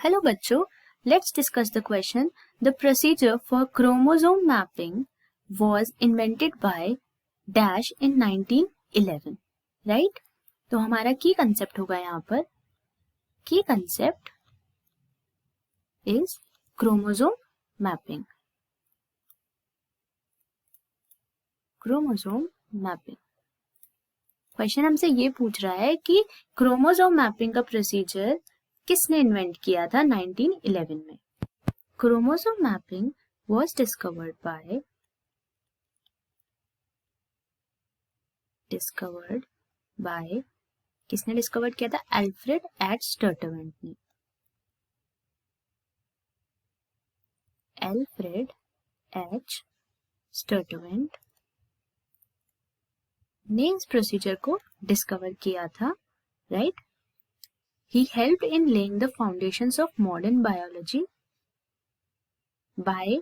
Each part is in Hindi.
हेलो बच्चों, let's discuss the question. The procedure for chromosome mapping was invented by dash in 1911. Right? तो हमारा की कंसेप्ट होगा यहाँ पर. की concept is chromosome mapping. Chromosome mapping. Question हमसे ये पूछ रहा है कि क्रोमोसोम मैपिंग का प्रोसीजर किसने इन्वेंट किया था 1911 में. Chromosome mapping was discovered by किसने डिस्कवर्ड किया था? अल्फ्रेड एच स्टर्टवेंट ने. अल्फ्रेड एच स्टर्टवेंट ने इस प्रोसीजर को डिस्कवर किया था. Right? He helped in laying the foundations of modern biology by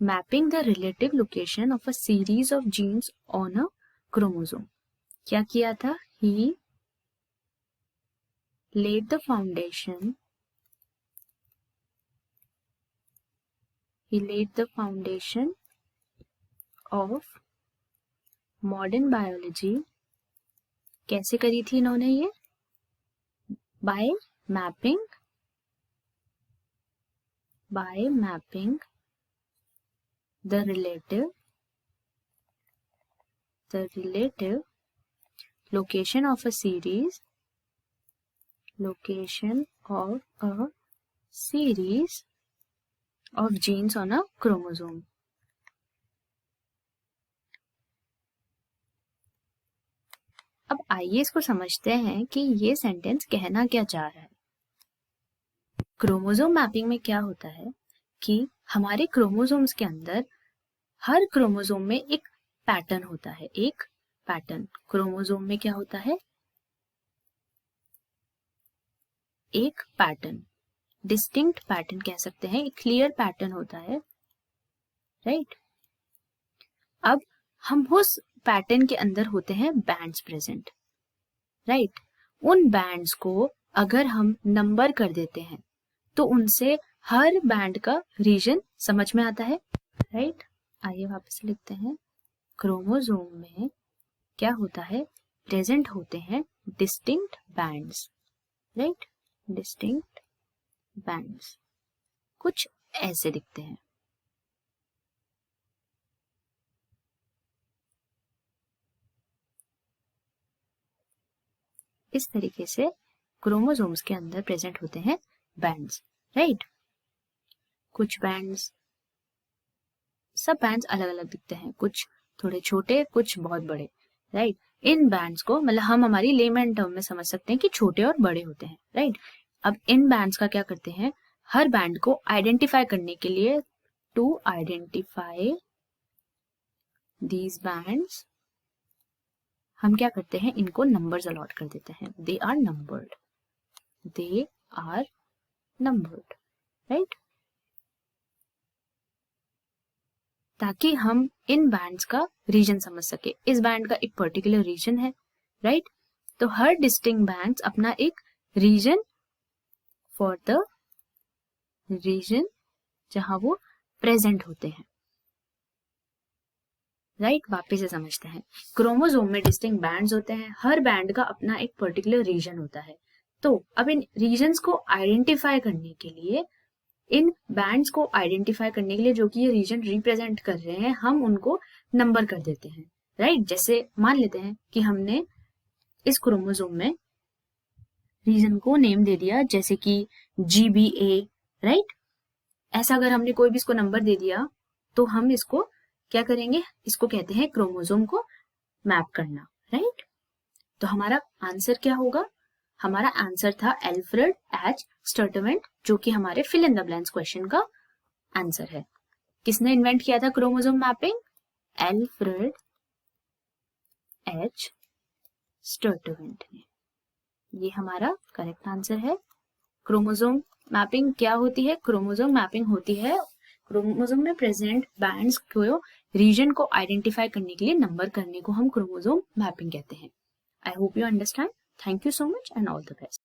mapping the relative location of a series of genes on a chromosome. क्या किया था? He laid the foundation of modern biology. कैसे करी थी इन्होंने ये? by mapping the relative location of a series of genes on a chromosome. अब आइए इसको समझते हैं कि ये सेंटेंस कहना क्या चाह रहा है. क्रोमोसोम मैपिंग में क्या होता है कि हमारे क्रोमोसोम्स के अंदर हर क्रोमोसोम में एक पैटर्न होता है. एक पैटर्न क्रोमोसोम में क्या होता है? एक पैटर्न, डिस्टिंक्ट पैटर्न कह सकते हैं. एक क्लियर पैटर्न होता है. राइट? अब हम उस पैटर्न के अंदर होते हैं बैंड्स प्रेजेंट. राइट? उन बैंड्स को अगर हम नंबर कर देते हैं तो उनसे हर बैंड का रीजन समझ में आता है. राइट? आइए वापस लिखते हैं. क्रोमोसोम में क्या होता है? प्रेजेंट होते हैं distinct bands. Right? Distinct bands कुछ ऐसे दिखते हैं. इस तरीके से क्रोमोसोम्स के अंदर प्रेजेंट होते हैं बैंड्स. राइट? कुछ बैंड्स, सब बैंड्स अलग अलग दिखते हैं. कुछ थोड़े छोटे, कुछ बहुत बड़े. राइट? इन बैंड्स को मतलब हम हमारी लेमैन टर्म में समझ सकते हैं कि छोटे और बड़े होते हैं. राइट? अब इन बैंड्स का क्या करते हैं? हर बैंड को आइडेंटिफाई करने के लिए, टू आइडेंटिफाई दीज बैंड्स, हम क्या करते हैं? इनको नंबर्स अलॉट कर देते हैं. They are numbered. राइट? ताकि हम इन बैंड्स का रीजन समझ सके. इस बैंड का एक पर्टिकुलर रीजन है. राइट? तो हर डिस्टिंक्ट बैंड्स अपना एक रीजन फॉर द रीजन जहां वो प्रेजेंट होते हैं. राइट? वापस से समझते हैं. क्रोमोसोम में डिस्टिंक्ट बैंड्स होते हैं. हर बैंड का अपना एक पर्टिकुलर रीजन होता है. तो अब इन रीजन्स को आइडेंटिफाई करने के लिए, इन बैंड्स को आइडेंटिफाई करने के लिए जो कि ये रीजन रिप्रेजेंट कर रहे हैं, हम उनको नंबर कर देते हैं. राइट? जैसे मान लेते हैं कि हमने इस क्रोमोसोम में रीजन को नेम दे दिया, जैसे कि GBA. राइट? ऐसा अगर हमने कोई भी इसको नंबर दे दिया तो हम इसको क्या करेंगे? इसको कहते हैं क्रोमोसोम को मैप करना. राइट? तो हमारा आंसर क्या होगा? हमारा आंसर था अल्फ्रेड एच स्टर्टवेंट, जो कि हमारे fill in the blanks question का आंसर है. किसने इन्वेंट किया था chromosome mapping? Alfred H Sturtevant ने. ये हमारा करेक्ट आंसर है. क्रोमोसोम मैपिंग क्या होती है? क्रोमोसोम मैपिंग होती है क्रोमोसोम में प्रेजेंट बैंड्स को रीजन को आइडेंटिफाई करने के लिए नंबर करने को हम क्रोमोसोम मैपिंग कहते हैं. I hope you understand. Thank you so much and all the best.